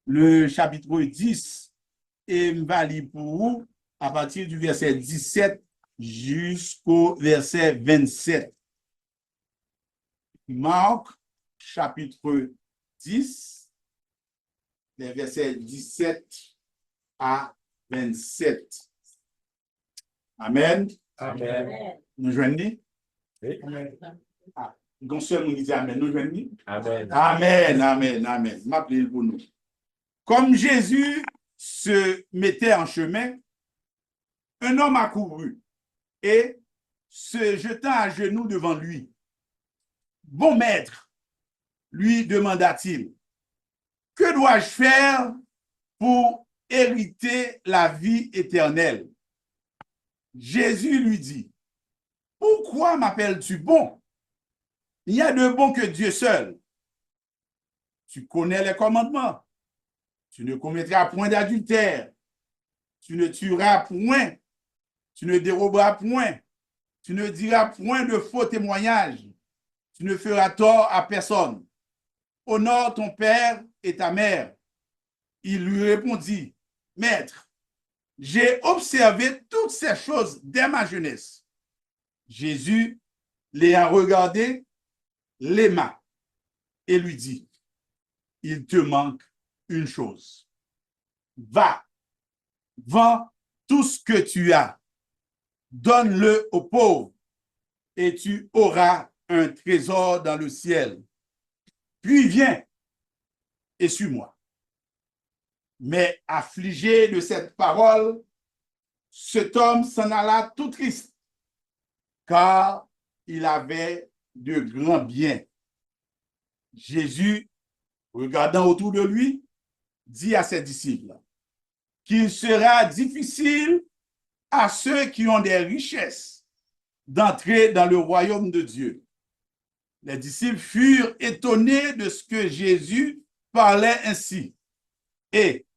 le chapitre 10 et je vais lire pour vous à partir du verset 17 jusqu'au verset 27. Marc, chapitre 10, les versets 17 à 27. Amen. Amen. Nous joignons? Oui. Amen. Ah, donc seul nous dit Amen. Nous joignons? Amen. Amen, amen, amen. M'appelez pour nous. Comme Jésus se mettait en chemin, un homme accourut et se jeta à genoux devant lui. Bon maître, lui demanda-t-il, que dois-je faire pour hériter la vie éternelle? Jésus lui dit, pourquoi m'appelles-tu bon? Il n'y a de bon que Dieu seul. Tu connais les commandements. Tu ne commettras point d'adultère. Tu ne tueras point. Tu ne déroberas point. Tu ne diras point de faux témoignages. Tu ne feras tort à personne. Honore ton père et ta mère. Il lui répondit, Maître, j'ai observé toutes ces choses dès ma jeunesse. Jésus les a regardés, l'aima et lui dit, il te manque une chose. Va, vends tout ce que tu as, donne-le aux pauvres et tu auras un trésor dans le ciel. Puis viens et suis-moi. Mais affligé de cette parole, cet homme s'en alla tout triste, car il avait de grands biens. Jésus, regardant autour de lui, dit à ses disciples qu'il sera difficile à ceux qui ont des richesses d'entrer dans le royaume de Dieu. Les disciples furent étonnés de ce que Jésus parlait ainsi. Et,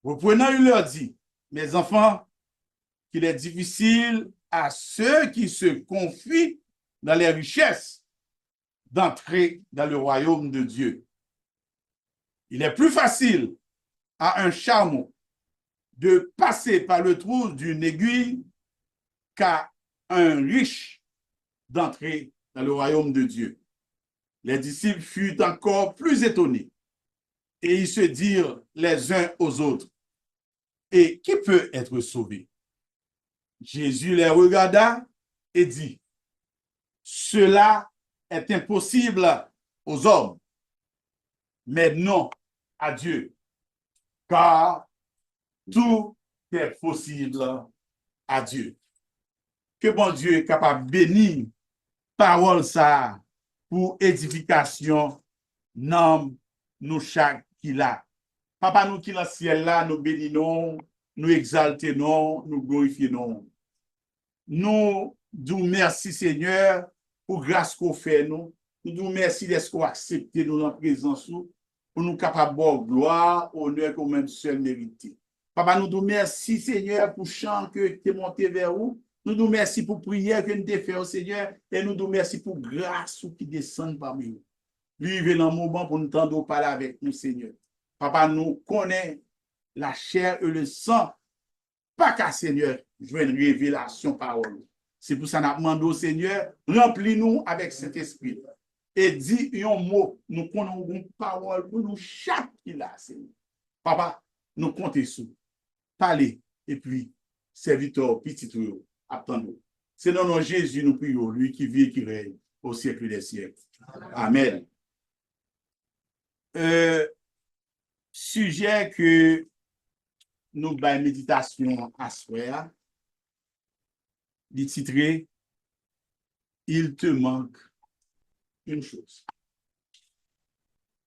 reprenant, il leur dit, mes enfants, qu'il est difficile à ceux qui se confient dans les richesses d'entrer dans le royaume de Dieu. Il est plus facile à un chameau de passer par le trou d'une aiguille qu'à un riche d'entrer dans le royaume de Dieu. Les disciples furent encore plus étonnés et ils se dirent les uns aux autres, et qui peut être sauvé? Jésus les regarda et dit, cela est impossible aux hommes, mais non à Dieu, car tout est possible à Dieu. Que bon Dieu est capable de bénir parole ça pour édification, nom nous chaque qui l'a. Papa nous qui dans le ciel là, nous bénissons, nous exaltons, nous glorifions. Nous disons merci Seigneur pour grâce qu'on fait nous. Nous disons merci d'être qu'on accepte nous en présence pour nous capables de gloire, honneur qu'on même seul mérité. Papa nous disons merci Seigneur pour chant que tu es monté vers nous. Nous disons merci pour prière que nous avons fait au Seigneur et nous disons merci pour grâce qui descend parmi nous. Vivez dans le moment pour nous tendre parler avec nous Seigneur. Papa nous connaît la chair et le sang. Pas qu'à Seigneur, je veux une révélation parole. C'est pour ça que nous demandons au Seigneur, remplis-nous avec cet esprit. Et dis un mot, nous connaissons une parole pour nous chaque qui l'a, Seigneur. Papa, nous comptons sur. Parlez, et puis, serviteur, petit tout, attendons. C'est dans le nom de Jésus, nous prions, lui qui vit et qui règne au siècle des siècles. Amen. Sujet que nous avons méditation à soir, titré il te manque une chose.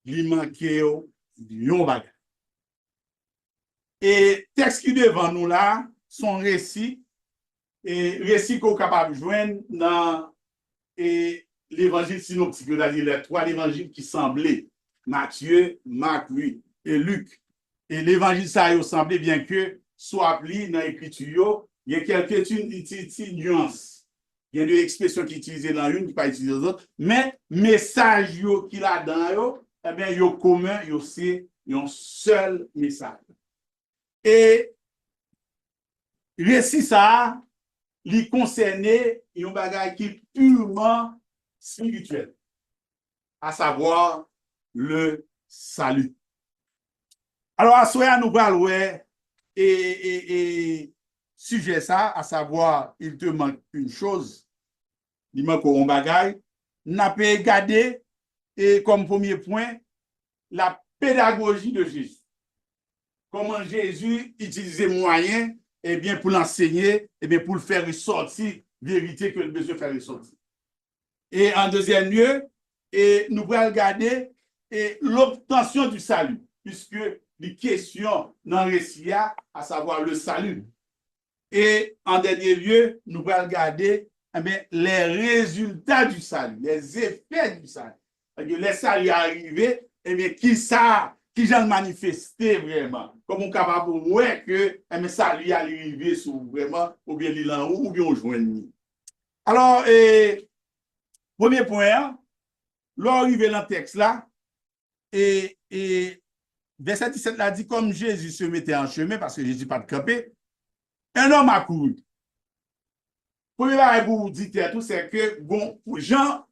Il manque un bagage. Et texte qui devant nous là, son récit, et récit qu'on est capable de joindre dans l'évangile synoptique, c'est-à-dire les trois évangiles qui semblaient, Matthieu, Marc, Luc et Luc. Et l'évangile ça a semblé bien que soit appelé dans l'écriture, il y a quelques nuances. Il y a des expressions qui sont utilisées dans une, qui ne sont pas utilisées dans l'autre, mais message qu'il a dans eux, eh bien, il est commun, c'est un seul message. Et récit ça, il concernait un bagage qui est purement spirituel, à savoir le salut. Alors, à ce moment, nous parlons et sujet ça, à savoir, il te manque une chose, il manque un bagage. N'a pas regardé et comme premier point, la pédagogie de Jésus. Comment Jésus utilisait moyens eh bien, pour l'enseigner, eh bien, pour le faire ressortir, vérité que le besoin de faire ressortir. Et en deuxième lieu, et nous allons regarder l'obtention du salut, puisque les questions dans le récit, à savoir le salut. Et en dernier lieu, nous allons regarder eh bien, les résultats du salut, les effets du salut. Les saluts arrivés, eh bien, qui j'en manifesté vraiment. Comme on est capable de voir que eh salut arrivé sur vraiment, ou bien l'île en haut, ou bien on joint. Alors, premier point, l'arrivée dans le texte là, et verset 17 là dit, comme Jésus se mettait en chemin, parce que Jésus n'a pas de campé, un homme a couru. Premier chose pour vous dire tout, c'est que bon, Jean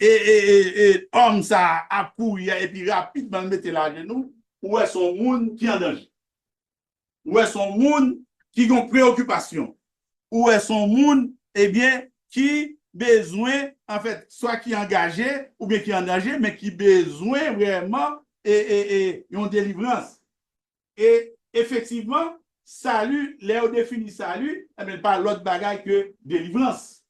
et homme ça a couru et puis rapidement mettre la genou, où est son monde qui est en danger? Où est son monde qui a une préoccupation? Où est son monde, eh bien, qui besoin, en fait, soit qui est engagé ou bien qui est en danger, mais qui besoin vraiment une délivrance. Et effectivement, salut, Léo définit salut, eh bien, pas l'autre bagaille que délivrance.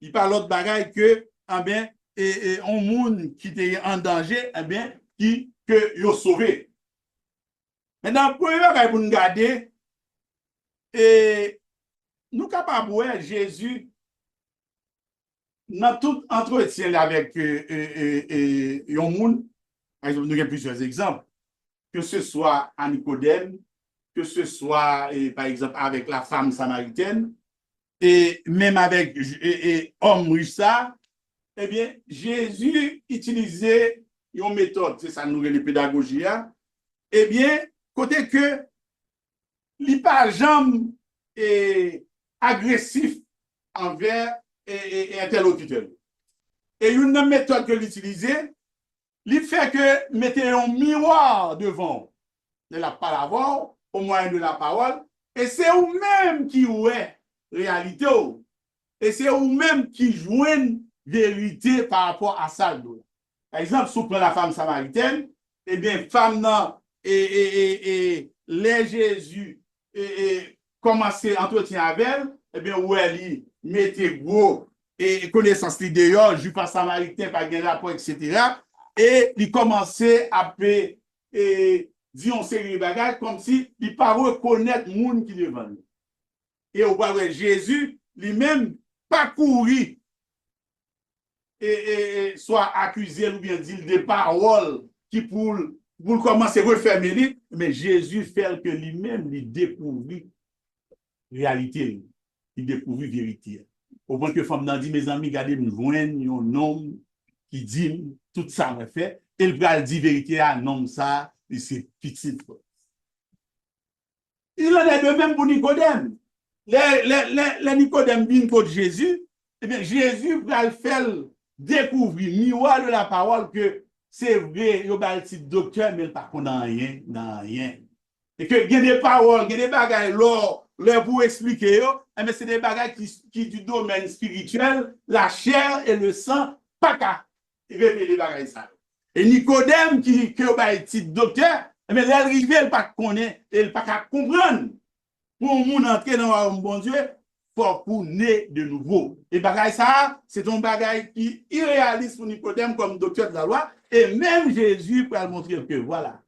Il parle l'autre bagaille que, eh bien, un monde qui était en danger, eh bien, qui que yo sauvé. Maintenant, pour nous garder, et nous capables de voir Jésus dans tout entretien avec un monde. Par exemple, nous avons plusieurs exemples, que ce soit à Nicodème, que ce soit, par exemple, avec la femme samaritaine, et même avec homme riche, eh bien, Jésus utilisait une méthode, c'est ça, nous, les pédagogies, eh bien, côté que il pas jamais agressif envers interlocuteur. Et une méthode que l'utiliser, il fait que mettez un miroir devant de la parole, au moyen de la parole, et c'est vous-même qui ouest réalité. Et c'est vous-même qui jouez vérité par rapport à ça. Par exemple, si vous prenez la femme samaritaine, eh bien, femme non, les Jésus commencer entretien avec elle, eh bien, où elle mettez gros et connaissance dehors, je pas samaritain, pas de rapport, etc. Et il commençait à dire on série de bagages comme si il ne pas reconnaître le monde qui est devant lui. Et au voit Jésus, lui-même, pas courir et soit accusé ou bien dire des paroles qui pour commencer à refermer, mais Jésus fait que lui-même, il découvrit réalité, il découvrit vérité. Au point que femme dit, mes amis, regardez, nous voyons un homme qui dit tout ça me fait, et il va dire vérité à un homme ça, et c'est petit. Il en est de même pour Nicodème. Les Nicodème viennent contre Jésus, et bien Jésus va le faire découvrir, miroir de la parole, que c'est vrai, il y a un petit docteur, mais il ne pas dans rien. Et que il y a des paroles, il y a des bagages, là, pour expliquer, mais c'est des bagages qui du domaine spirituel, la chair et le sang, pas qu'à révéler les bagages ça. Et Nicodème, qui est un petit docteur, mais l'arrivée, il ne pas connaître, il ne pas comprendre. Pour un monde entrer dans le bon Dieu, faut pour naître de nouveau. Et bagaille ça, c'est un bagaille qui est irréaliste pour Nicodème comme docteur de la loi. Et même Jésus peut montrer que voilà,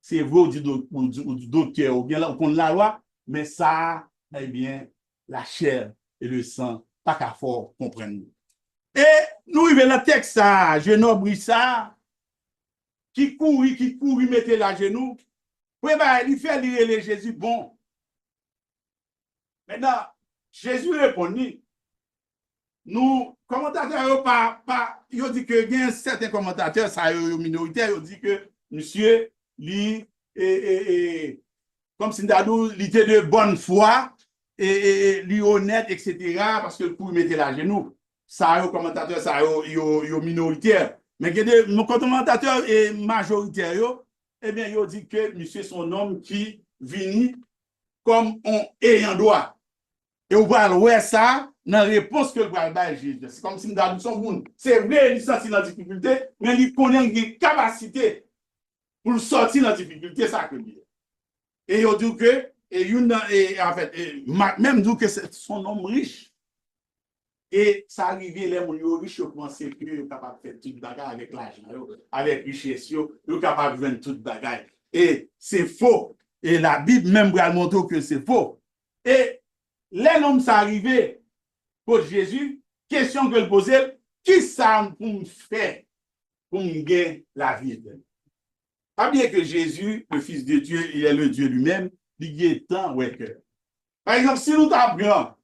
c'est vous du docteur ou bien là, on la loi, mais ça, eh bien, la chair et le sang, pas qu'à fort comprendre. Et nous, il y a le texte, ça, jeune homme, ça, qui courit, mettez la genou. Oui, ben, il fait lire Jésus, bon. Maintenant, Jésus répondit, nous, commentateurs, ils ont dit que il y a certains commentateurs, ça une minorité, ils ont dit que, monsieur, comme si nous il était de bonne foi et lui honnête, etc. Parce que le coup, il mettait la genou. Ça, les commentateurs, ça, ils minoritaire. Mais nos commentateurs et majoritaire, eh bien, ils dit que monsieur son homme qui vient comme on ayant droit. Et on va voir ça dans la réponse que le va Jésus. C'est comme si nous son monde. C'est vrai, il sentit la difficulté, mais il connaît une capacité pour sortir de la difficulté, ça que dit. Et il dit que, en fait, même dit que c'est son homme riche. Et ça arrivait, les gens riches, ils pensaient qu'ils sont capables de faire toute bagarre avec l'argent, avec richesse, ils sont capables de faire toute bagarre. Et c'est faux. Et la Bible même va montrer que c'est faux. Et les hommes sont arrivés pour Jésus, question que le posait, qui ça pour me faire pour me gagner la vie éternelle? Pas bien que Jésus, le Fils de Dieu, il est le Dieu lui-même, il est tant ouais que. Par exemple, si nous t'apprenons,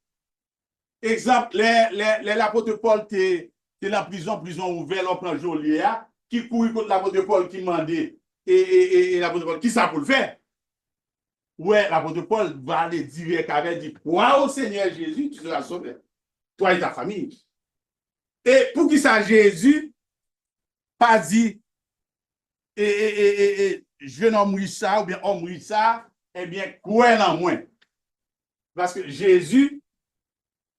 exemple, l'apôtre Paul était la prison ouverte, on prend Jolia, qui courait contre l'apôtre Paul qui demandait, et l'apôtre Paul, qui ça pour le faire? Ouais, l'apôtre Paul va aller direct avec, dit, crois au Seigneur Jésus, tu seras sauvé. Toi et ta famille. Et pour qui ça, Jésus, pas dit, jeune homme ça, ou bien homme ça, eh bien, crois en moi. Parce que Jésus,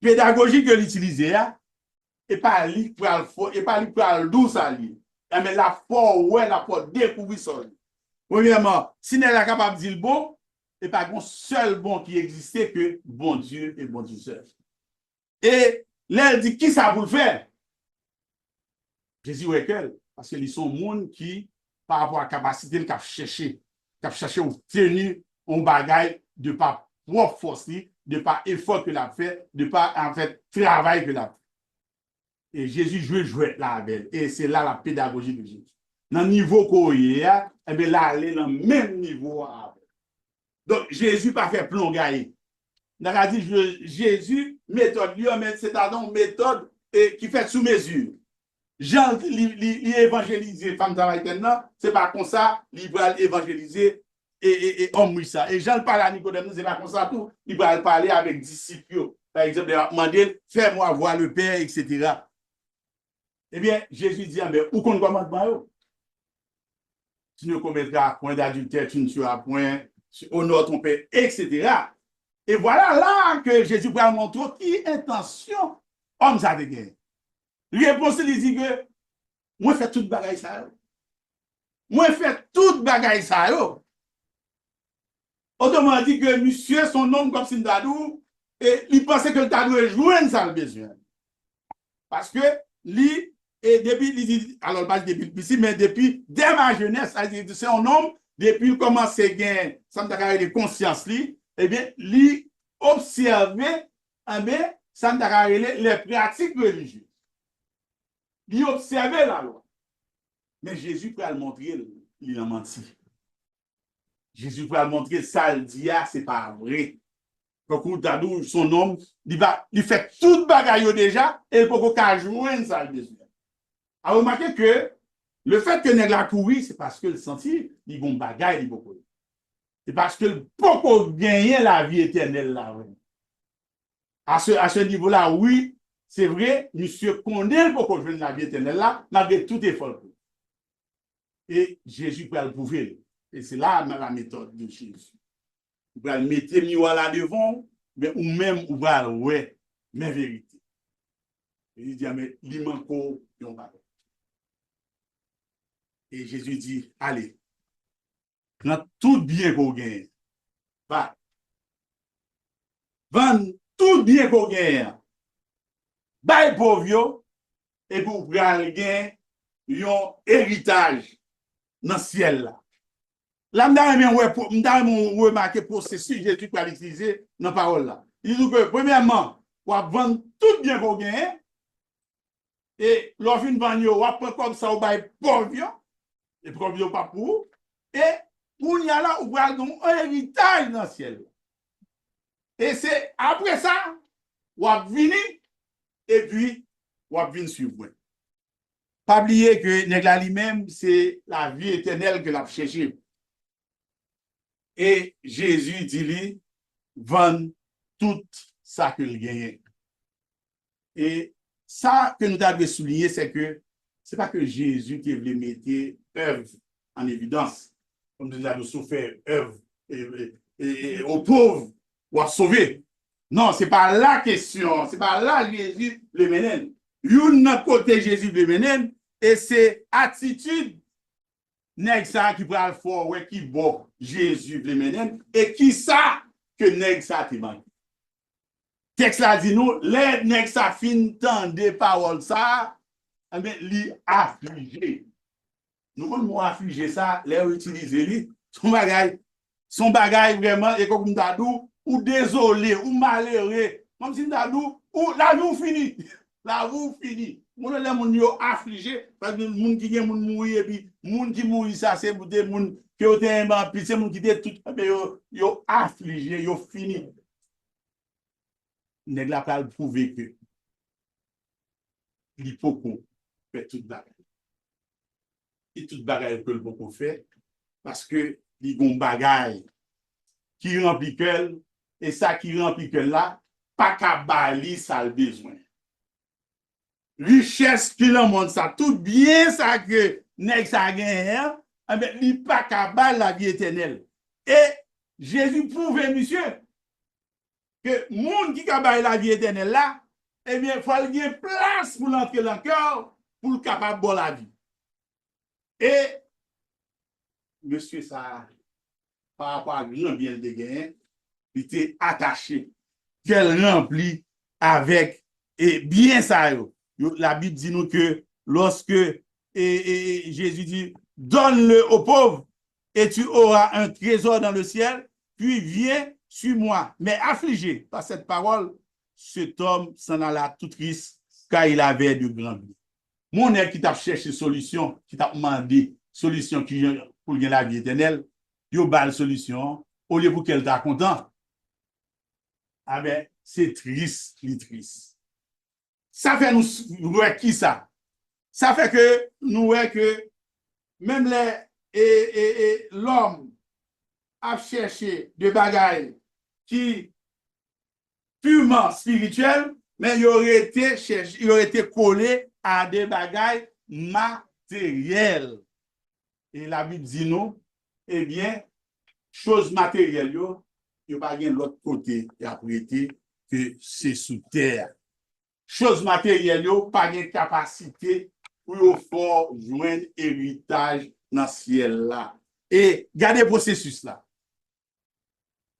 pédagogie que l'utilisait, et pas lui pour le douce à lui. Mais la foi, ouais, la foi découvrir ça. Premièrement, si n'est pas capable de dire le bon, et pas un seul bon qui existait que bon Dieu et bon Dieu seul. Et là, elle dit, qui ça pour le faire? Jésus, ouais, qu'elle. Parce qu'ils sont monde qui, par rapport à la capacité, qui a cherché ou tenir un bagage de par propre force, de par effort que l'a fait, de par, en fait, travail que l'a fait. Et Jésus jouait là avec. Et c'est là la pédagogie de Jésus. Dans le niveau qu'on y a, eh bien là, elle est dans le même niveau avec. Donc, Jésus n'a pas fait plongailler. Il a dit, Jésus, méthode, c'est une méthode qui fait sous mesure. Jean, il évangélisé, femme travail maintenant, c'est pas comme ça, il va évangéliser et homme ça. Et Jean parle à Nicodème, c'est pas comme ça tout. Il va parler avec disciples. Par exemple, il va demander, fais-moi voir le Père, etc. Eh bien, Jésus dit, mais où qu'on commande, tu ne commettras point d'adultère, tu ne seras point, honore ton Père, etc. Et voilà là que Jésus va montrer qui intention homme ça de gagner. Réponse, il dit que moi, je fais toute bagaille ça. Moi, je fais toute bagaille ça. Autrement dit que monsieur, son nom comme Sindadou, et il pensait que le Tadou est joué ça le besoin. Parce que lui, et depuis, il dit, alors pas depuis ici, mais depuis, dès ma jeunesse, c'est un homme, depuis qu'il commence à gagner, ça me a de conscience, eh bien, lui observer, ça me a les pratiques religieuses. Il observait la loi. Mais Jésus peut le montrer, il a menti. Jésus peut le montrer, ça le dit, c'est pas vrai. Quand Tadou, son homme, il fait toute bagaille déjà, et il peut pas joindre ça le besoin. A remarqué que le fait que nèg la courir, c'est parce que le senti, il bon bagaille, il beaucoup. C'est parce que le beaucoup gagner la vie éternelle là. À ce niveau-là, oui, c'est vrai, monsieur connaît le beaucoup jouer la vie éternelle là, malgré tout effort. Et Jésus peut le prouver. Et c'est là la méthode de Jésus. Vous pouvez le mettre miroir là devant, mais ou même vous va ouais, mes vérités. Il dit, mais il manque un bagage. Et Jésus dit, allez, prends tout bien qu'on gagne. Va. Vends tout bien qu'on gagne. Baille pauvre, et pour gagner un héritage dans le ciel là. Là, je remarqué le processus que Jésus va utiliser dans la parole là. Il dit que, premièrement, on va vendre tout bien qu'on gagne. Et l'offre une vendre, on va prendre comme ça, on va pauvre. Et pauvre pas pour. Et pour y aller, on va avoir un héritage dans le ciel. Et c'est après ça, on va venir et puis on va venir suivre. Pas oublier que Nègla lui-même, c'est la vie éternelle que l'a cherché. Et Jésus dit lui, vend tout ça que le gagne. Et ça que nous devons souligner, c'est que ce n'est pas que Jésus qui voulait mettre œuvre en évidence, comme nous avons souffert œuvre aux pauvres ou à sauver. Non, ce n'est pas la question, ce n'est pas là Jésus le mène. D'un côté Jésus le mène, et c'est attitude nèg ça qui pral fort ouais qui bon Jésus le mène et qui ça que nèg ça te manque. Texte là dit nous les nèg ça fin tande parole ça mais li affligé. Nous on mot affligé ça les utiliser li son bagay vraiment et comme dadou ou désolé ou malheureux comme si dadou ou la vie fini. La vie fini. Moun les moun yo affligé parce que moun qui gen moun mouri et puis moun qui mouri ça c'est pour des moun qui ont été puis c'est moun qui était tout yo affligé yo fini. Nèg la pral prouver que li poko fait toute bagay. Et toute bagay que le poko fait parce que li gon bagay qui remplit qu'elle et ça qui remplit qu'elle là pas ka bali ça le besoin. Richesse qui le monde ça tout bien ça que nèg ça gagne mais li pas ka bali la vie éternelle. Et Jésus prouve monsieur que monde qui ka bali la vie éternelle là eh bien il faut qu'il y ait place pour l'entrer dans le cœur pour le capable de la vie. Et monsieur ça par rapport à grand bien de gain il était attaché qu'elle remplit avec et bien ça la Bible dit nous que lorsque Jésus dit donne-le aux pauvres et tu auras un trésor dans le ciel puis viens sur moi mais affligé par cette parole cet homme s'en alla tout triste car il avait de grands biens. Mon qui t'a cherché solution qui t'a demandé solution qui pour gagner la vie éternelle yo bal solution au lieu pour qu'elle t'a content. Ah ben c'est triste, triste. Ça fait nous ouais qui ça? Ça fait que nous ouais que même l'homme a cherché des bagailles qui purement spirituels, mais il aurait été collé à des bagailles matérielles. Et la Bible dit nous, eh bien, choses matérielles, il n'y a pas de l'autre côté et après que c'est sous terre. Choses matérielles, pas de capacité pour faire joindre héritage dans le ciel là. Et gardez le processus là.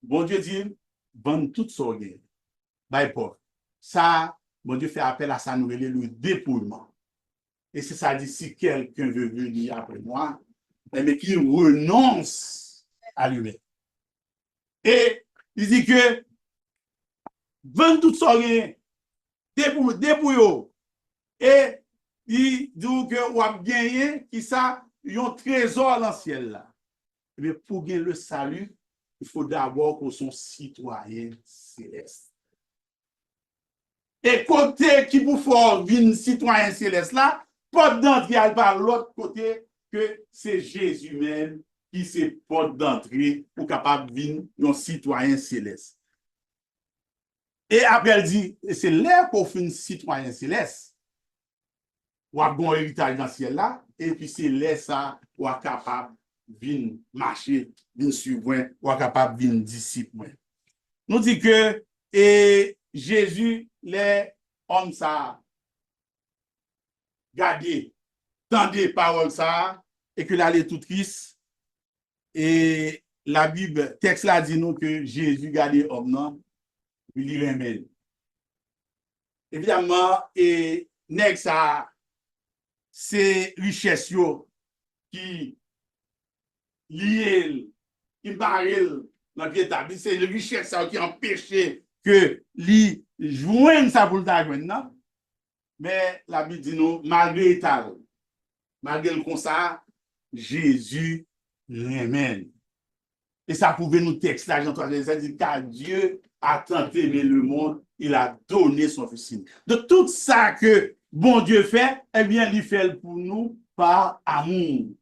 Bon Dieu dit, vendre toute son gain. Ça, bon Dieu fait appel à ça, nous le dépouillement. Et c'est ça dit, si quelqu'un veut venir après moi, mais qu'il renonce à lui-même. Et il dit que vendre tout son gain, dépouille. Et il dit que vous avez gagné, qui ça, il y a un trésor dans le ciel là. Mais pour gagner le salut, il faut d'abord qu'on soit citoyen céleste. Et côté qui vous faut venir citoyen céleste là, porte d'entrée par l'autre côté que c'est Jésus même qui c'est porte d'entrée pour capable de venir un citoyen céleste. Et après elle dit, c'est là qu'on fait un citoyen céleste. Ou a bon héritage dans le ciel là, et puis c'est là ça ou a capable de venir marcher, venir suivre, ou a capable de venir disciple. Nous dit que et Jésus les hommes ça gardé tendez paroles ça et que l'allait tout triste et la Bible texte là dit nous que Jésus gardé homme non il remet évidemment et nèg ça c'est richesse yo qui lié qui baril dans l'établi c'est le richesse ça qui empêche que li joigne ça pour le maintenant. Mais la Bible dit nous, malgré tal, malgré le ça, Jésus remène. Et ça pouvait nous texte là, Jean 3, ça dit car Dieu a tant aimé le monde, il a donné son fils. De tout ça que bon Dieu fait, eh bien, il fait pour nous par amour.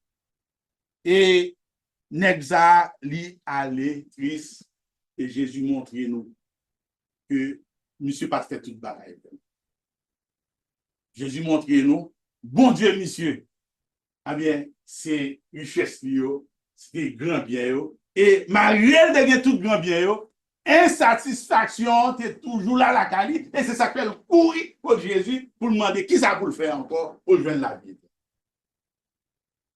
Et Nexa li allé triste et Jésus montre nous que monsieur pas fait toute bagaille. Jésus montre nous, bon Dieu, monsieur, eh bien, c'est richesse liyo, c'est grand bien yo, et malgré de tout grand bien yo, insatisfaction, t'es toujours là la qualité, et c'est ça que fait courir pour Jésus pour demander qui ça pour le faire encore pour joindre la vie.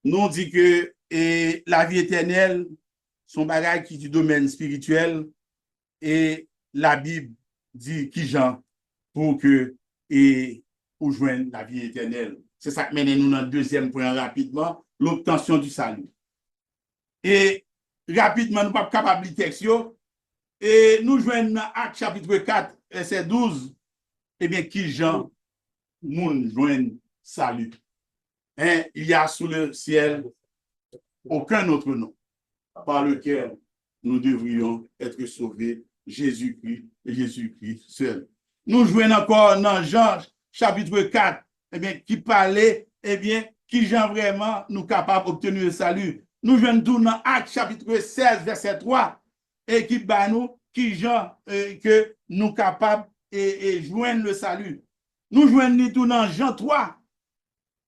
Nous on dit que et la vie éternelle, son bagage qui est du domaine spirituel, et la Bible dit qui Jean pour que et pour joindre la vie éternelle. C'est ça qui mène nous dans le deuxième point rapidement, l'obtention du salut. Et rapidement, nous ne sommes pas capables de texte. Et nous joignons dans Acte chapitre 4, verset 12, eh bien, qui Jean nous joignent salut. Hein, il y a sous le ciel aucun autre nom par lequel nous devrions être sauvés, Jésus-Christ et Jésus-Christ seul. Nous jouons encore dans Jean chapitre 4, eh bien, qui parlait, eh bien, qui Jean vraiment nous capables d'obtenir le salut. Nous jouons tout dans Acte chapitre 16, verset 3, et qui bat nous, qui Jean que nous capables et joindre le salut. Nous jouons tout dans Jean 3,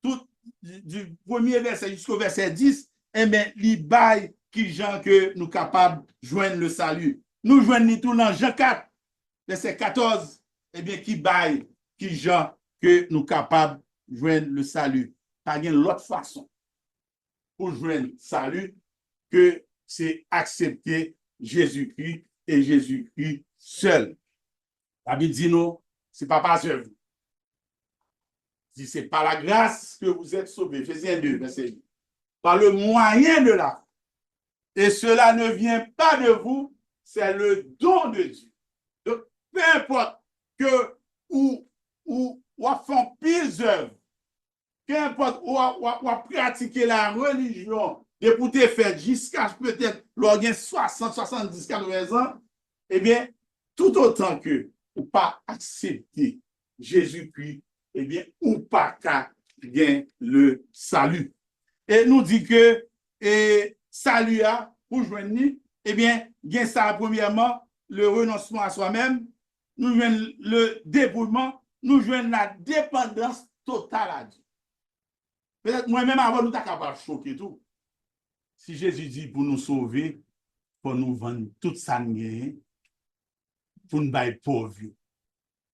tout du premier verset jusqu'au verset 10, eh bien, li bail qui Jean que nous capables de joindre le salut. Nous joignons tout dans Jean 4, verset 14, eh bien, qui bail, qui Jean que nous capables de joindre le salut. Pas bien l'autre façon pour joindre le salut que c'est accepter Jésus-Christ et Jésus-Christ seul. La Bible dit nous, c'est pas par œuvre. C'est par la grâce que vous êtes sauvés. Ephésiens 2, verset 8. Par le moyen de la foi. Et cela ne vient pas de vous, c'est le don de Dieu. Donc, peu importe que ou font pire œuvre, peu importe ou pratiquer la religion, et pour te faire jusqu'à peut-être l'organe 60, 70, 80 ans, eh bien, tout autant que ou pas accepter Jésus-Christ, eh bien, ou pas qu'à gagner le salut. Et nous dit que salut a, pour joindre, eh bien, gain ça premièrement, le renoncement à soi-même, nous joignons le dépouillement, nous joignons la dépendance totale à Dieu. Peut-être moi-même avant nous t'as capable de choquer tout. Si Jésus dit pour nous sauver, pour nous vendre tout ça pour nous bailler pauvre.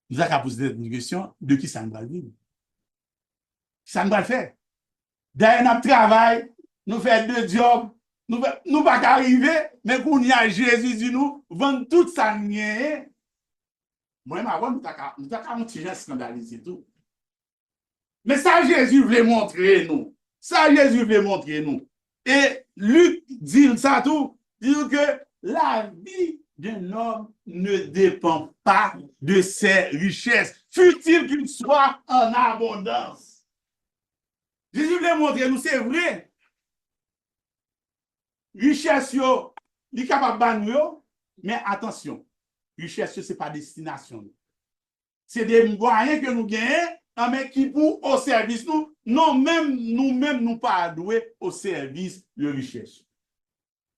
Nous avons posé une question de qui ça nous va vivre. Ça nous va le faire. D'ailleurs, notre travail, nous faisons 2 jobs, nous ne pas arriver, mais quand il y a Jésus dit nous, vendre tout ça. Moi-même avant, nous avons un petit geste scandalisé tout. Mais ça, Jésus voulait montrer nous. Ça, Jésus voulait montrer nous. Et Luc dit ça tout, dit que la vie d'un homme ne dépend pas de ses richesses, fût-il qu'il soit en abondance. Jésus voulait montrer nous, c'est vrai. Richesse, il est capable de nous, mais attention, richesse, ce n'est pas destination. C'est des moyens que nous gagnons, mais qui pour au service nous, nous-mêmes, nous pas doués au service de richesse.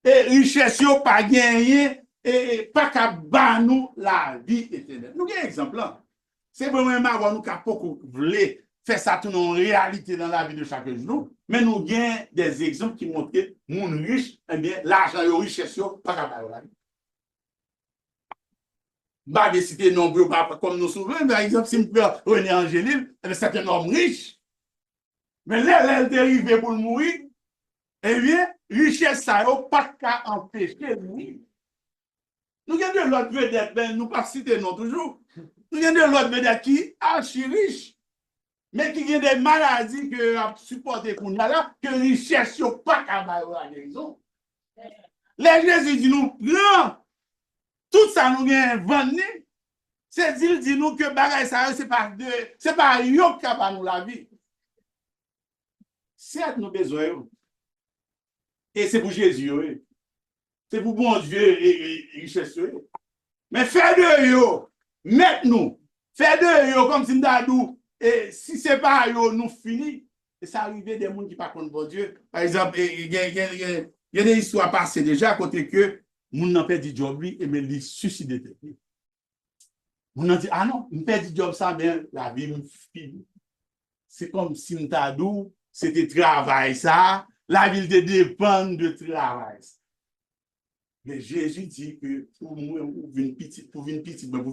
Et richesse, pas gagner, et pas qu'à ban nous la vie éternelle. Nous avons un exemple là. C'est vraiment avoir nous qu'à beaucoup voulu faire ça tout en réalité dans la vie de chaque jour. Mais nous avons des exemples qui montrent que mon riche, eh bien, l'argent et la richesse, pas qu'à ban la vie. Bah, des cités nombreux, comme nous souvent, par exemple, si je prends René Angélil, c'est un homme riche. Mais là, elle est arrivée pour mourir, eh bien, richesse, ça n'a pas qu'à empêcher de mourir. Nous avons de l'autre vedette, ben, nous pas citer non toujours. Nous avons de l'autre vedette qui est archi riche, mais qui a des maladies que supporter qu'on a là, que richesse, n'a pas qu'à la guérison. Les Jésus dit nous, non! Tout ça nous vient vendu. C'est dit nous que bagay ça c'est pas yo qui va nous la vie. C'est nos besoins. Et c'est pour Jésus. C'est pour bon Dieu et richesse. Mais fais de yo, mettez-nous. Fais de yo comme si nous et si c'est pas yo nous fini. Et ça arrive des gens qui pas contre bon Dieu. Par exemple, il Il y a des histoires passées déjà à côté que moun nan perdu job lui et mais il suicide. Moun nan dit ah non, me perdu job ça ben la vie me fini. C'est comme si m'tadou c'était travail ça, la vie te dépend de travail. Mais Jésus dit que pour moi pour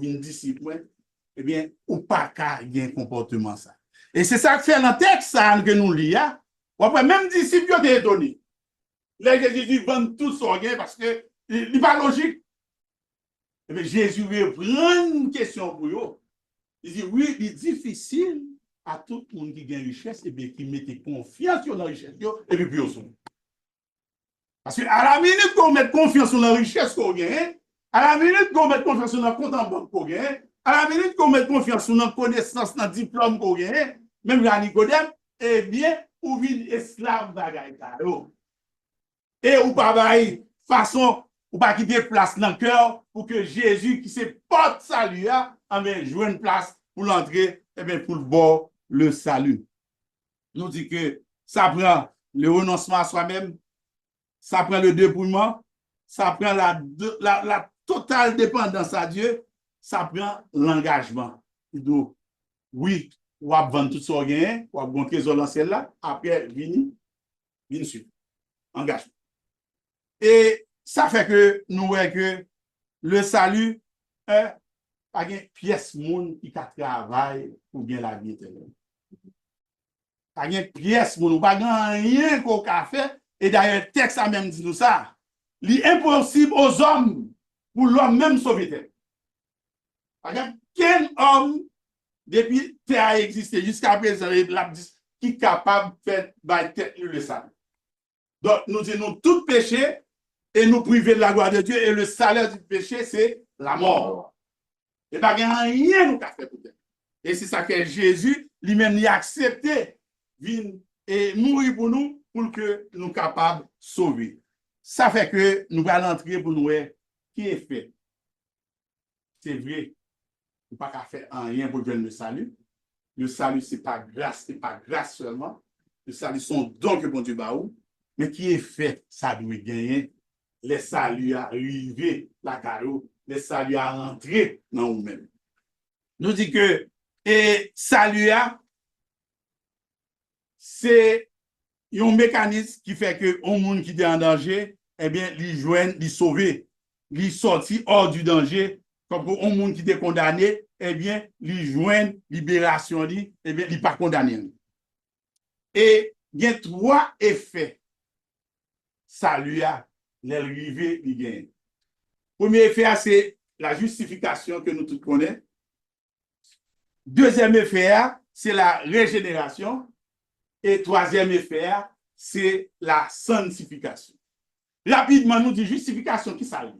une disciple, eh bien, ou pas qu'à y a un comportement ça. Et c'est ça que fait dans le texte ça, que nous lisons. Après, même disciples ont été étonnés. Là, Jésus vend tout son gain parce que il n'est pas logique. Et bien, Jésus veut prendre une question pour eux. Il dit, oui, il est difficile à tout le monde qui gagne richesse et bien qui mette confiance dans la richesse et puis plus au parce que à la minute qu'on met confiance dans la richesse qu'on gagne, à la minute qu'on met confiance dans le compte en banque qu'on gagne, à la minute qu'on met confiance dans la connaissance, dans le diplôme qu'on gagne, même la Nicodème, eh bien, ou vient esclave bagaille. Et ou pas bail façon, ou pas quitter place dans le cœur pour que Jésus, qui se porte salut, joue une place pour l'entrée, et bien pour le bord, le salut. Nous dit que ça prend le renoncement à soi-même, ça prend le dépouillement, ça prend la totale dépendance à Dieu, ça prend l'engagement. Donc, oui, on va vendre tout ce qu'on gagne, on va bon trésor dans celle-là, après, vini sur. Engagement. Et ça fait que nous voyons que le salut est pas une pièce monde qui travaille pour bien la vie éternelle. Pas une pièce monde, pas rien qu'on a fait. Et d'ailleurs, le texte a même dit nous ça. Il est impossible aux hommes pour l'homme même sauver. Par exemple, quel homme, depuis terre a existé jusqu'à présent, qui est capable de faire le salut? Donc, nous disons tout péché et nous priver de la gloire de Dieu. Et le salaire du péché, c'est la mort. Et pas rien nous a fait pour Dieu. Et c'est ça que Jésus lui-même a accepté et mourir pour nous pour que nous soyons capables de sauver. Ça fait que nous allons entrer pour nous qui est fait. C'est vrai, nous ne pouvons pas faire rien pour le salut. Le salut, ce n'est pas grâce seulement. Le salut, sont dons que bon Dieu bat où. Mais qui est fait, ça doit gagner. Les saluts arriver, la carreau, les saluts à rentrer dans nous-mêmes. Nous dit que, et salut, c'est un mécanisme qui fait que un monde qui est en danger, eh bien, il joigne, il sauver, il sortit hors du danger, comme pour un monde qui est condamné, eh bien, il joigne libération, eh bien, il n'est pas condamné. Et il y a trois effets. Salut à l'arrivée, il gagne. Premier effet, c'est la justification que nous tous connaissons. Deuxième effet, c'est la régénération. Et troisième effet, c'est la sanctification. Rapidement, nous dit justification qui ça?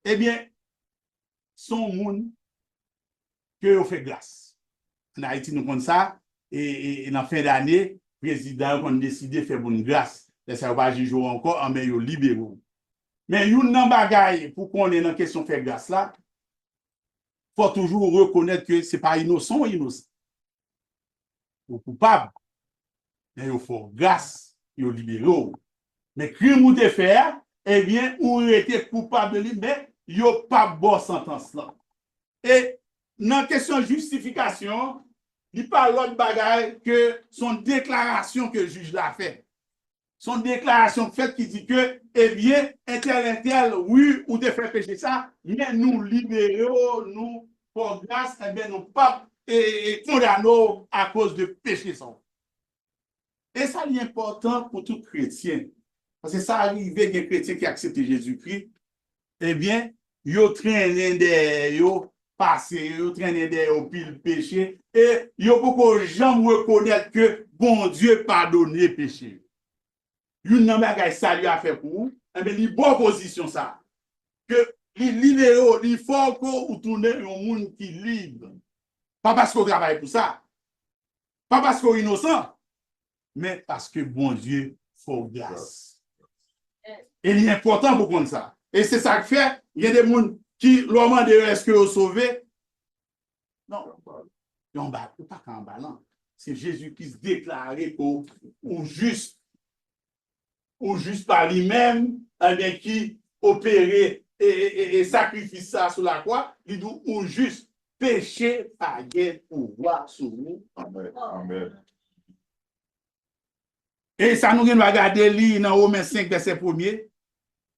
Eh bien, son monde que on fait grâce. En Haïti, nous connaissons ça. Et en fin d'année, le président a décidé de faire bonne grâce. Ça va jouer encore en meilleur libéraux. Mais il y a un bagage pour qu'on ait dans la question de faire grâce là, il faut toujours reconnaître que ce n'est pas innocent ou innocent. Ou coupable. Mais il faut grâce, il faut libéraux. Mais crime ou de faire, eh bien, ou était coupable de lui, mais il n'y a pas de bonne sentence là. Et dans la question de justification, il parle l'autre bagage que son déclaration que le juge l'a fait. Son déclaration faite qui dit que, eh bien, intel, oui, ou de faire pécher ça, mais nous libérons, nous, pour grâce, eh bien, nous pas condamnons à cause de péché ça. Et ça, c'est important pour tout chrétien. Parce que ça arrive qu'il y a des chrétiens qui acceptent Jésus-Christ, eh bien, ils traînent des, passé, ils traînent des pile péché, et ils ne peuvent jamais reconnaître que bon Dieu pardonne les péchés. Une nan bagay ça lui a fait pour vous, mais il bonne position ça. Que il libéraux, il faut qu'on tourne un monde qui libre. Pas parce qu'on travaille pour ça. Pas parce qu'on est innocent, mais parce que bon Dieu faut grâce. Et il est important pour prendre ça. Et c'est ça que fait, il y a des gens qui leur demandent est-ce que vous sauvez? Non, on ne va pas qu'en balance. C'est Jésus qui se déclarait pour juste. ou juste par lui-même, eh bien, qui opérait et sacrifice ça sur la croix, il dit, ou juste péché par gain pouvoir sur nous. Amen. Amen. Et ça, nous allons regarder dans Romains 5, verset 1er.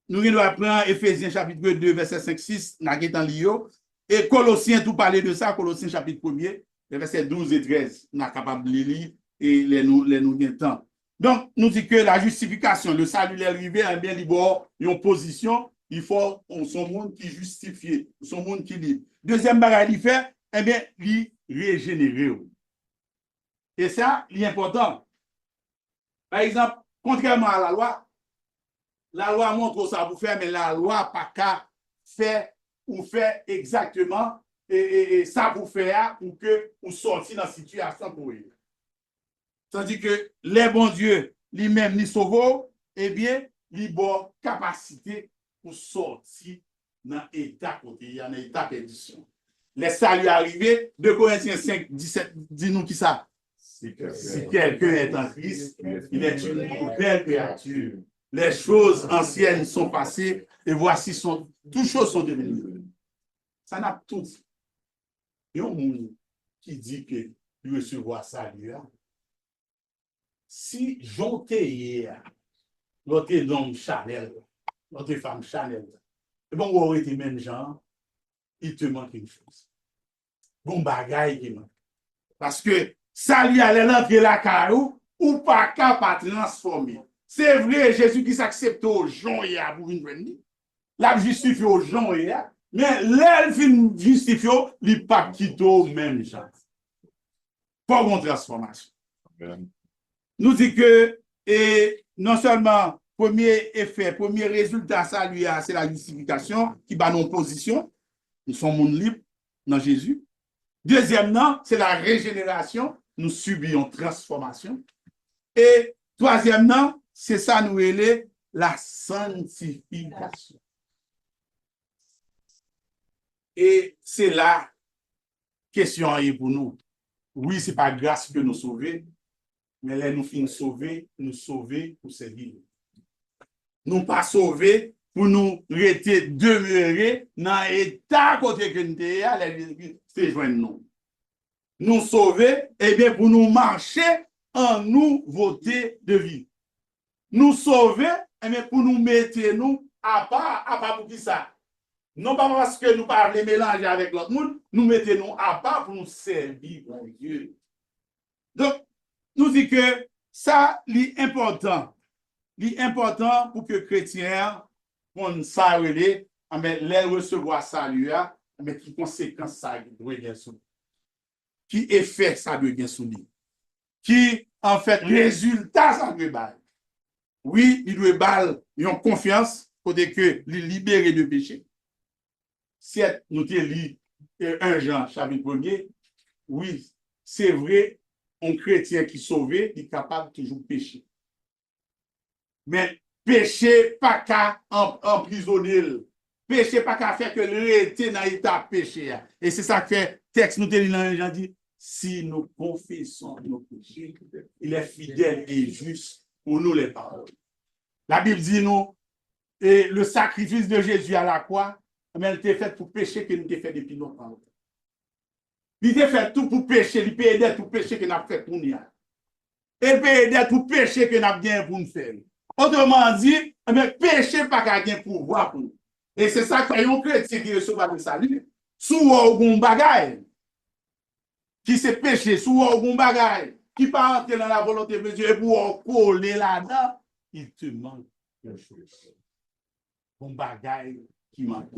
Nous allons apprendre Éphésiens chapitre 2, verset 5-6, nous allons et Colossiens, tout parler de ça, Colossiens chapitre 1er, verset 12 et 13, nous sommes capables de lire et les nous temps. Donc, nous dit que la justification, le salut est arrivé, eh bien, il y a une position, il faut son monde qui justifie, son monde qui libre. Deuxième bagage, il fait, eh bien, il régénérer. Et ça, il est important. Par exemple, contrairement à la loi montre ça pour faire, mais la loi pas qu'à faire ou faire exactement et ça pour faire pour que vous sortiez dans la situation pour eux. Tandis que les bons dieux, lui-même, ni sauveur, eh bien, il a capacité pour sortir dans l'état côté, il y a un état perdition. Les saluts arrivés, 2 Corinthiens 5, 17, dis-nous qui ça? Si quelqu'un est en Christ, il est une nouvelle créature. Les choses anciennes sont passées et voici toutes choses sont devenues. Ça n'a tout. Il y a un monde qui dit que il recevoir ça, si j'étais hier, l'autre homme Chanel, l'autre femme Chanel, et bon, on aurait été même gens, il te manque une chose. Bon bagaille qui manque. Parce que ça lui allait l'entrer la carou ou pas capable de transformer. C'est vrai, Jésus qui s'accepte aux gens hier pour une venue. L'a justifié aux gens hier. Mais l'elfe justifié, il pas quitté au même gens. Pas une transformation. Amen. Nous dit que et non seulement premier effet, premier résultat, ça lui a, c'est la justification qui bat nos positions. Nous sommes monde libre dans Jésus. Deuxièmement, c'est la régénération. Nous subissons transformation. Et troisièmement, c'est ça nous est la sanctification. Et c'est la question pour nous. Oui, c'est pas grâce que nous sauvons, mais là, nous finissons sauver pour servir. Nous pas sauver pour nous rester demeurer dans l'état côté que nous sommes, c'est joindre nous. Nous sauver, eh bien, pour nous marcher en nouveauté de vie. Nous sauver, eh bien, pour nous mettre nous à part pour qui ça? Non pas parce que nous parlons mélanger avec l'autre monde, nous mettons nous à part pour nous servir à Dieu. Donc, nous dit que ça, c'est important. C'est important pour que les chrétiens, pour ça, les recevoir salut, mais qui conséquence ça doit bien sur qui effet ça doit bien sur lui. Qui, en fait, résultat ça doit bien. Oui, il doit bien, ils ont confiance pour que les libérer de péché. Si nous te lit 1 Jean, chapitre 1er, oui, c'est vrai, un chrétien qui est sauvé est capable de toujours pécher. Mais péché pas qu'à emprisonner. Péché pas qu'à faire que l'été dans l'état péché. Et c'est ça que fait texte nous te lit dans 1 Jean dit, si nous confessons nos péchés, il est fidèle et juste pour nous les paroles. La Bible dit nous, et le sacrifice de Jésus à la croix, mais elle était faite pour pécher que nous avons fait depuis longtemps. Il était fait tout pour pécher, il peut aider tout péché que nous avons fait pour nous. Il peut aider tout péché que nous avons bien pour nous faire. Autrement dit, péché pas qu'à bien pouvoir pour nous. Et c'est ça que un chrétien qui reçoit le salut, sous un bagage, qui s'est péché, sous un bagage, qui pas entrer dans la volonté de Dieu et pour coller là-dedans, il te manque quelque chose. Un bagage qui manque.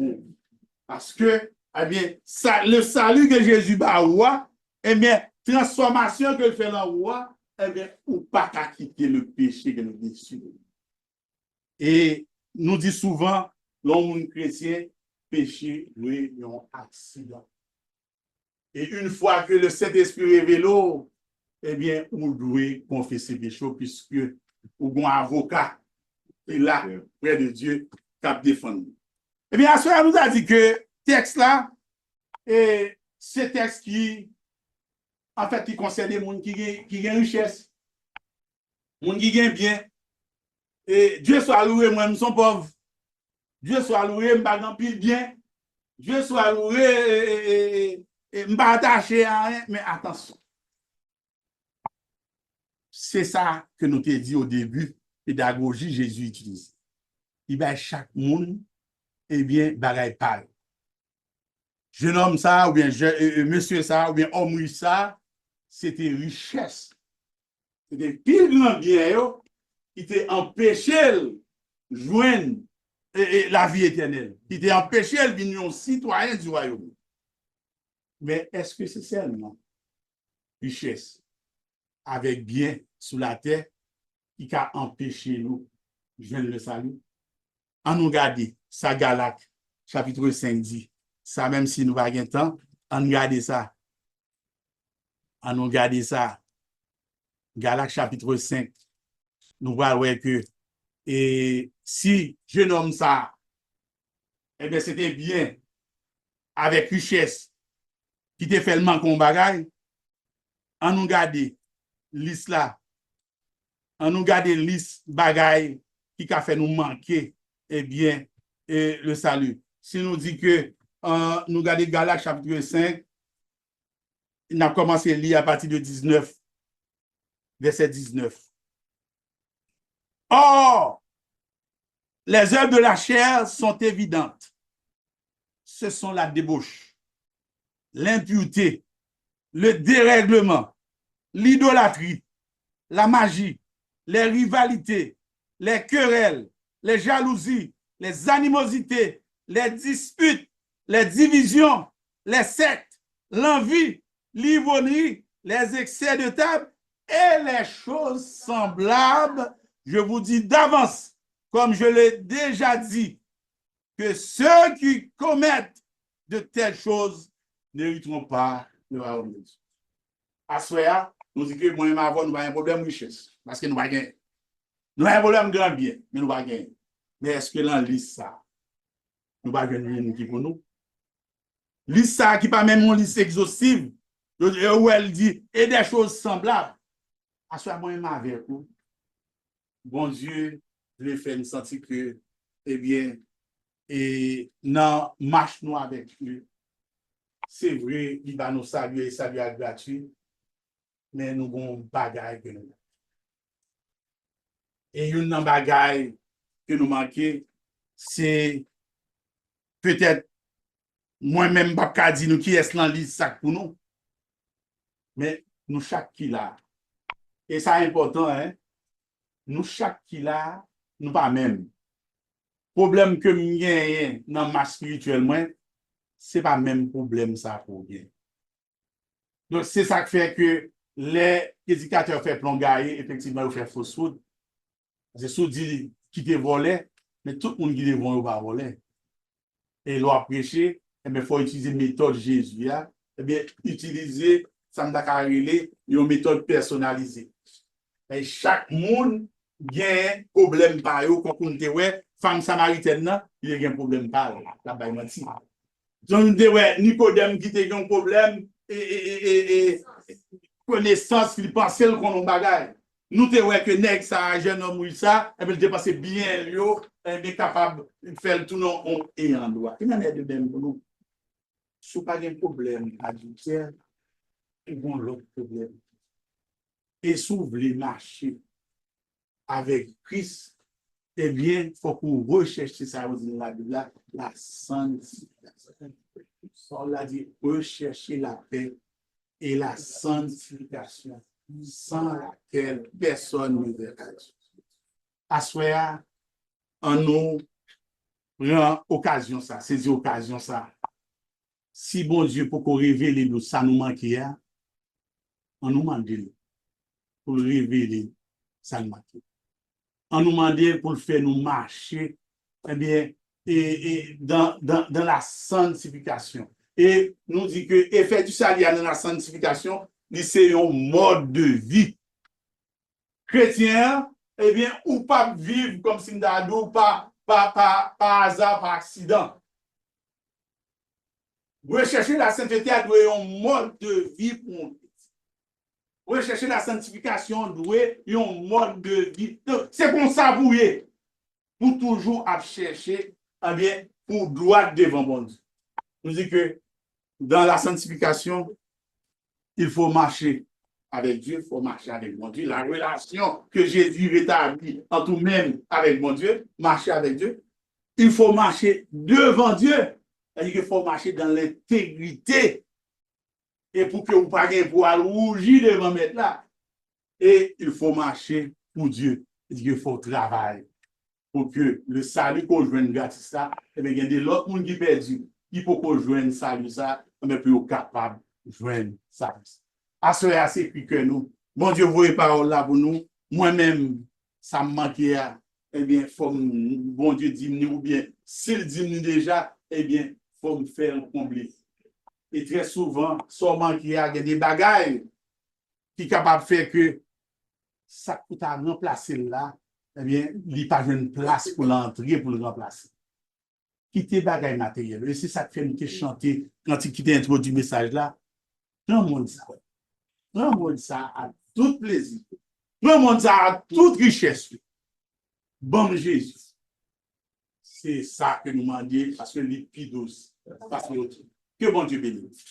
Parce que, eh bien, ça, le salut que Jésus a roi, eh bien, transformation que fait dans roi, eh bien, ou pas qu'à quitter le péché que nous avons. Et nous dit souvent, l'homme chrétien, péché, oui, un accident. Et une fois que le Saint-Esprit révèle, eh bien, on doit confesser péché puisque ou un avocat est là, près de Dieu, qui défend. Eh bien, à ce moment, nous a dit que texte là, et ce texte qui, en fait, qui concerne les gens qui ont richesse, les gens qui ont bien. Et Dieu soit loué, moi, nous sommes pauvres. Dieu soit loué, m'pas grand pile bien. Dieu soit loué, m'pas attaché à rien. Mais attention, c'est ça que nous t'ai dit au début, pédagogie Jésus utilise. Il va chaque monde, eh bien, bagaille pareil. Jeune homme ça, ou bien monsieur ça, ou bien homme ça, c'était richesse. C'était pile grand bien, yo, qui t'a empêché de joindre la vie éternelle. Qui t'a empêché de devenir un citoyen du royaume. Mais est-ce que c'est seulement richesse avec bien sous la terre qui a empêché nous de joindre le salut? En nous garder, ça Galates, chapitre 5 dit, ça même si nous n'avons pas de temps, en nous garder ça. En nous garder ça. Galates chapitre 5, nous voyons que et si je nomme ça, eh bien c'était bien avec richesse qui te fait le manque en bagaille, en nous garder liste là, en nous garder liste bagaille qui a fait nous manquer, eh bien, le salut. Si nous dit que nous gardons Galates chapitre 5, il a commencé à lire à partir de 19, verset 19. Or, les œuvres de la chair sont évidentes. Ce sont la débauche, l'impureté, le dérèglement, l'idolâtrie, la magie, les rivalités, les querelles, les jalousies, les animosités, les disputes, les divisions, les sectes, l'envie, l'ivrognerie, les excès de table et les choses semblables. Je vous dis d'avance, comme je l'ai déjà dit, que ceux qui commettent de telles choses n'hériteront pas le royaume de Dieu. À ce nous disons que moi et ma voix, nous avons un problème de richesse, parce que nous n'avons pas gagné. Nous avons un problème de grand bien, mais nous n'avons pas gagné. Mais est-ce que l'on lit ça? Nous n'avons pas gagné qui pour nous. Lit ça qui pas même une liste exhaustive, où elle dit, et des choses semblables. À ce moi et ma avec vous, bon Dieu, le fait nous sentir que, eh bien, et non, marche nous avec lui. C'est vrai, il va nous saluer, saluer gratuit, mais nous avons bagaille que nous. Et une bagaille que nous manquons, c'est peut-être moi-même, pas dire nous qui est dans liste ça pour nous, mais nous chaque qui là. Et ça est important, hein? Nous chaque qui là, nous pas même. Problème que nous gagnons dans ma spirituellement, c'est pas même problème ça pour bien. Donc c'est ça qui fait que les éducateurs font plongailler, effectivement, ils font fausse route. C'est sous dit qui te volait, mais tout le monde qui te vole va voler. Et il a prêché, il faut utiliser la méthode Jésus. Eh bien, utiliser, ça m'a carré, une méthode personnalisée. Et chaque monde a un problème par eux, quand on dit, ouais, femme samaritaine, il y a un problème par la baille menti. Donc, on dit, ouais, Nicodème qui a un problème, et connaissance, il pensait qu'on a bagaille. Nous te ouais que nèg ça jeune homme oui ça et puis il passé bien lui est capable de faire tout non et en droit. Il en est de même pour nous. Si pas de problème adultère, il y a l'autre problème. Et si vous voulez marcher avec Christ, eh bien, il faut qu'on recherche ça dans la Bible, la sanctification. On l'a dit, rechercher la paix et la sanctification, sans laquelle personne ne verra Dieu. Assoya, en nous prend occasion ça, saisit occasion ça. Si bon Dieu pour qu'on révèle nous ça nous manque hier, on nous demande pour révéler ça nous manque. On nous demande pour le faire nous marcher, eh bien, et dans la sanctification. Et nous dit que effet du salut dans la sanctification, c'est un mode de vie. Chrétien, eh bien, ou pas vivre comme si nous pas hasard, par accident. Rechercher la sainteté à un mode de vie pour nous. Rechercher la sanctification, doué, un mode de vie. C'est comme ça, pour toujours à chercher, eh bien, pour droit devant bon Dieu. Nous dit que dans la sanctification, il faut marcher avec Dieu, il faut marcher avec mon Dieu. La relation que Jésus rétablit en tout même avec mon Dieu, marcher avec Dieu, il faut marcher devant Dieu. C'est-à-dire qu'il faut marcher dans l'intégrité. Et pour que vous ne pas pour rougir devant mettre là. Et il faut marcher pour Dieu. Il faut travailler pour que le salut qu'on joue gratis ça, et bien, il y a des autres monde qui perdu, qui peut qu'on joue salut ça, mais plus capable de joindre ça. À ce moment c'est plus que nous. Bon Dieu, vous voyez parole là pour nous. Moi-même, ça me manquait. Eh bien, faut bon Dieu diminue ou bien s'il diminue déjà, eh bien, faut me faire combler. Et très souvent, seulement qu'il y a des bagailles qui sont capables de faire que ça coûte à remplacer là, eh bien, il n'y a pas une place pour l'entrer, pour le remplacer. Quitter bagaille matériel. Et c'est ça que fait nous chanter quand il introduit le message là. Rends-moi ça. Rends-moi ça à tout plaisir. Rends-moi ça à toute richesse. Bon Jésus. C'est ça que nous demandons parce que les plus douces. Parce que bon Dieu bénisse.